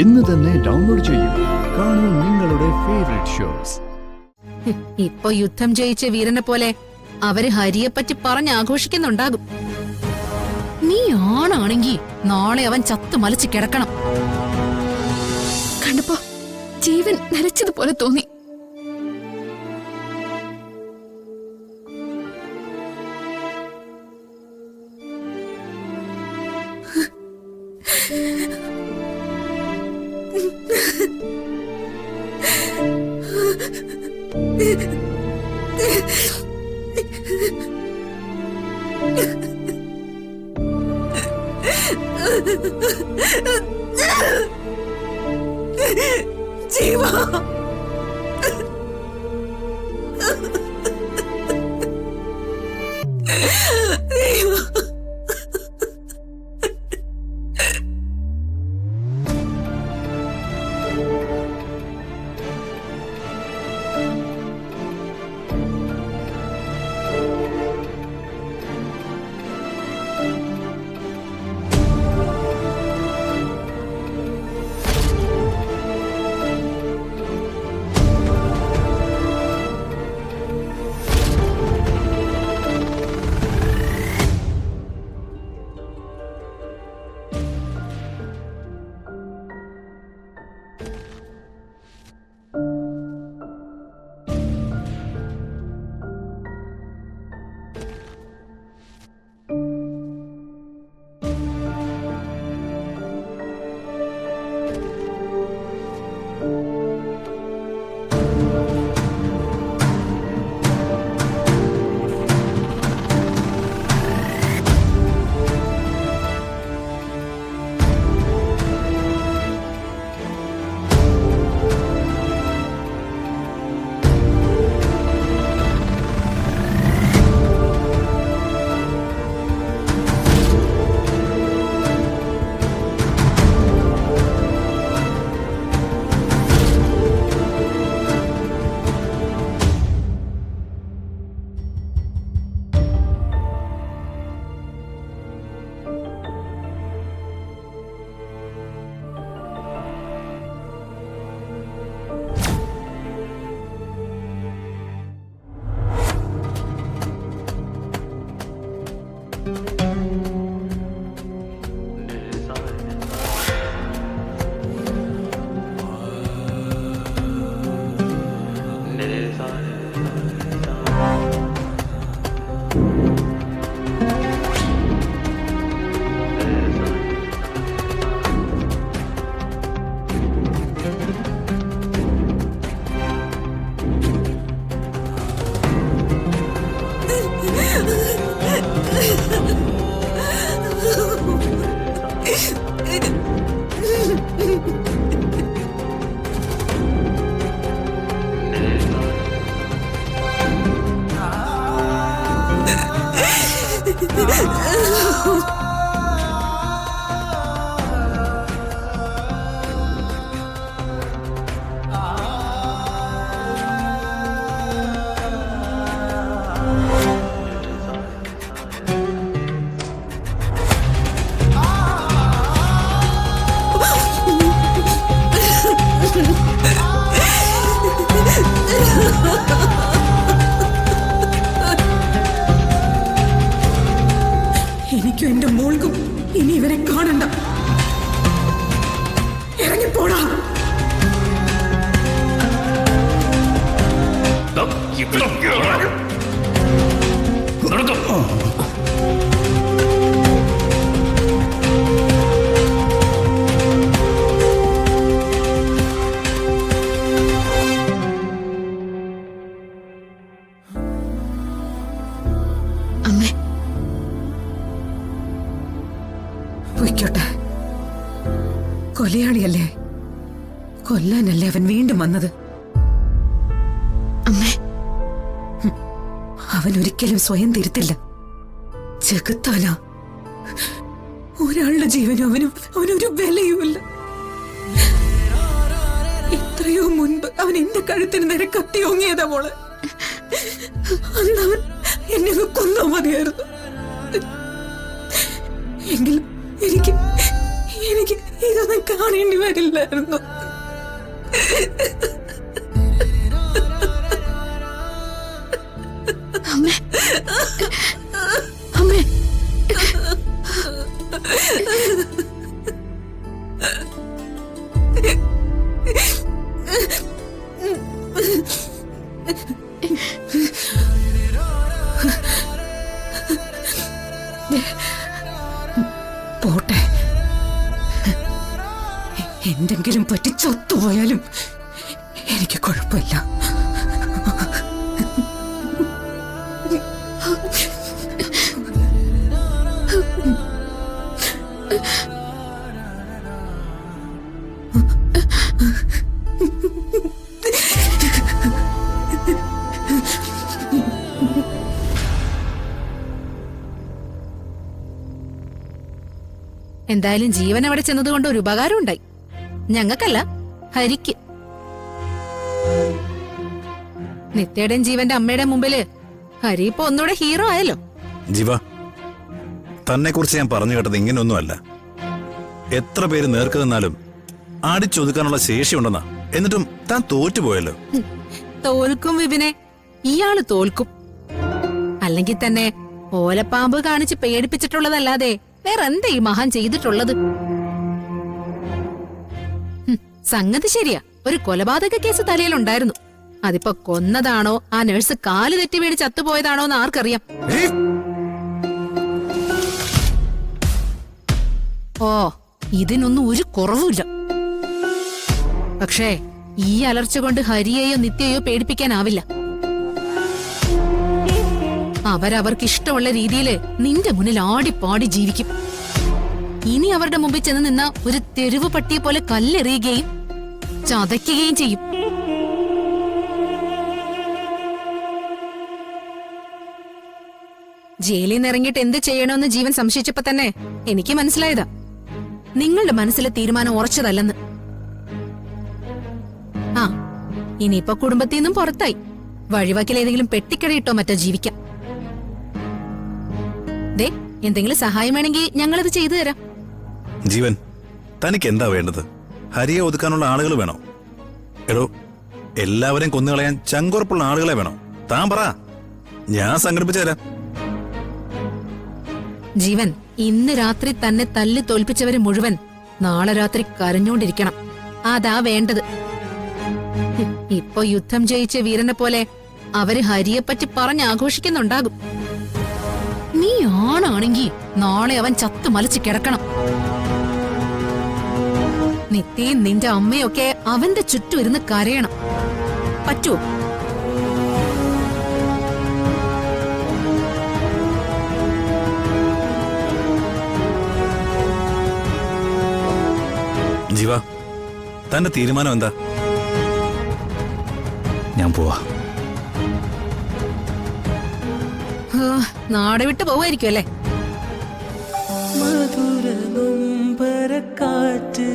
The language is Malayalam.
ഇന്ന് തന്നെ ഡൗൺലോഡ് ചെയ്യൂ. കാണൂ നിങ്ങളുടെ ഫേവറേറ്റ് ഷോസ്. ഇപ്പൊ യുദ്ധം ജയിച്ച വീരനെ പോലെ അവര് ഹരിയെപ്പറ്റി പറഞ്ഞാഘോഷിക്കുന്നുണ്ടാകും. നീ ആണാണെങ്കി നാളെ അവൻ ചത്തു മലച്ച് കിടക്കണം. കണ്ടപ്പോ ജീവൻ നരച്ചതുപോലെ തോന്നി. ജീവ എനിക്കും എന്റെ മോൾക്കും ഇനി ഇവരെ കാണണ്ട. ഇറങ്ങിപ്പോടാ. അമ്മേ, പൊയ്ക്കോട്ടെ. കൊലയാളിയല്ലേ, കൊല്ലാനല്ലേ അവൻ വീണ്ടും വന്നത്. അമ്മേ, അവൻ ഒരിക്കലും സ്വയം തിരുത്തില്ല. ചെകുത്താല ഒരാളുടെ ജീവനും അവനൊരു വിലയുമില്ല. എത്രയോ മുൻപ് അവൻ എന്റെ കഴുത്തിന് നേരെ കത്തി ഓങ്ങിയതാ മോളെ. അന്നവൻ എന്നെ കൊന്നാ മതിയായിരുന്നു. എങ്കിലും എനിക്ക് എനിക്ക് ഇതൊന്നും കാണേണ്ടി വരില്ലായിരുന്നു. അമ്മേ അമ്മേ പോട്ടെ, എന്തെങ്കിലും പറ്റി ചത്തുപോയാലും എനിക്ക് കുഴപ്പമില്ല. എന്തായാലും ജീവൻ അവിടെ ചെന്നതുകൊണ്ട് ഒരു ഉപകാരം ഉണ്ടായി. ഞങ്ങൾക്കല്ല, ഹരിക്ക്. നിത്യയുടെയും ജീവന്റെ അമ്മയുടെ മുമ്പില് ഹരി ഇപ്പൊ ഒന്നുകൂടെ ഹീറോ ആയല്ലോ. ജീവ, തന്നെ കുറിച്ച് ഞാൻ പറഞ്ഞു കേട്ടത് ഇങ്ങനെയൊന്നുമല്ല. എത്ര പേര് നേർക്ക് നിന്നാലും ആടിച്ചൊതുക്കാനുള്ള ശേഷിയുണ്ടെന്നാ. എന്നിട്ടും താൻ തോറ്റുപോയല്ലോ. തോൽക്കും വിപിനെ, ഇയാള് തോൽക്കും. അല്ലെങ്കിൽ തന്നെ ഓലപ്പാമ്പ് കാണിച്ച് പേടിപ്പിച്ചിട്ടുള്ളതല്ലാതെ വേറെ എന്താ ഈ മഹാൻ ചെയ്തിട്ടുള്ളത്? സംഗതി ശരിയാ, ഒരു കൊലപാതക കേസ് തലയിലുണ്ടായിരുന്നു. അതിപ്പോ കൊന്നതാണോ ആ നഴ്സ് കാല് തെറ്റി വീണ് ചത്തുപോയതാണോ എന്ന് ആർക്കറിയാം. ഓ, ഇതിനൊന്നും ഒരു കുറവുമില്ല. പക്ഷേ ഈ അലർച്ച കൊണ്ട് ഹരിയെയോ നിത്യയോ പേടിപ്പിക്കാനാവില്ല. അവരവർക്ക് ഇഷ്ടമുള്ള രീതിയില് നിന്റെ മുന്നിൽ ആടിപ്പാടി ജീവിക്കും. ഇനി അവരുടെ മുമ്പിൽ ചെന്ന് നിന്ന ഒരു തെരുവ് പട്ടിയെ പോലെ കല്ലെറിയുകയും ചതയ്ക്കുകയും ചെയ്യും. ജയിലിൽ നിന്ന് ഇറങ്ങിയിട്ട് എന്ത് ചെയ്യണമെന്ന് ജീവൻ സംശയിച്ചപ്പോ തന്നെ എനിക്ക് മനസ്സിലായതാ നിങ്ങളുടെ മനസ്സിലെ തീരുമാനം ഉറച്ചതല്ലെന്ന്. ആ, ഇനിയിപ്പോ കുടുംബത്തിൽ നിന്നും പുറത്തായി വഴിവാക്കിൽ ഏതെങ്കിലും പെട്ടിക്കടയിട്ടോ മറ്റോ ജീവിക്കാം. ദേ, എന്തെങ്കിലും സഹായം വേണമെങ്കിൽ ഞങ്ങളത് ചെയ്തു തരാം. ജീവൻ, തനിക്ക് എന്താ വേണ്ടത്? ഹരിയെ ഒതുക്കാനുള്ള ആളുകൾ വേണോ? എടോ, എല്ലാവരെയും കൊന്നുകളയാൻ ചങ്കുറപ്പുള്ള ആളുകളെ വേണോ? താൻ പറ, ഞാൻ സംഘടിപ്പിച്ചു തരാം. ജീവൻ, ഇന്ന് രാത്രി തന്നെ തല്ലി തോൽപ്പിച്ചവര് മുഴുവൻ നാളെ രാത്രി കരഞ്ഞോണ്ടിരിക്കണം. അതാ വേണ്ടത്. ഇപ്പൊ യുദ്ധം ജയിച്ച വീരനെ പോലെ അവര് ഹരിയെപ്പറ്റി പറഞ്ഞാഘോഷിക്കുന്നുണ്ടാകും. നീ ആണാണെങ്കി നാളെ അവൻ ചത്തു മലച്ച് കിടക്കണം. നിത്യയും നിന്റെ അമ്മയൊക്കെ അവന്റെ ചുറ്റും ഇരുന്ന് കരയണം. പറ്റുമോ? ജീവ, തന്റെ തീരുമാനം എന്താ? ഞാൻ പോവാ. നാട് വിട്ട് പോവായിരിക്കും അല്ലേ? മധുര നൊമ്പരക്കാറ്റ്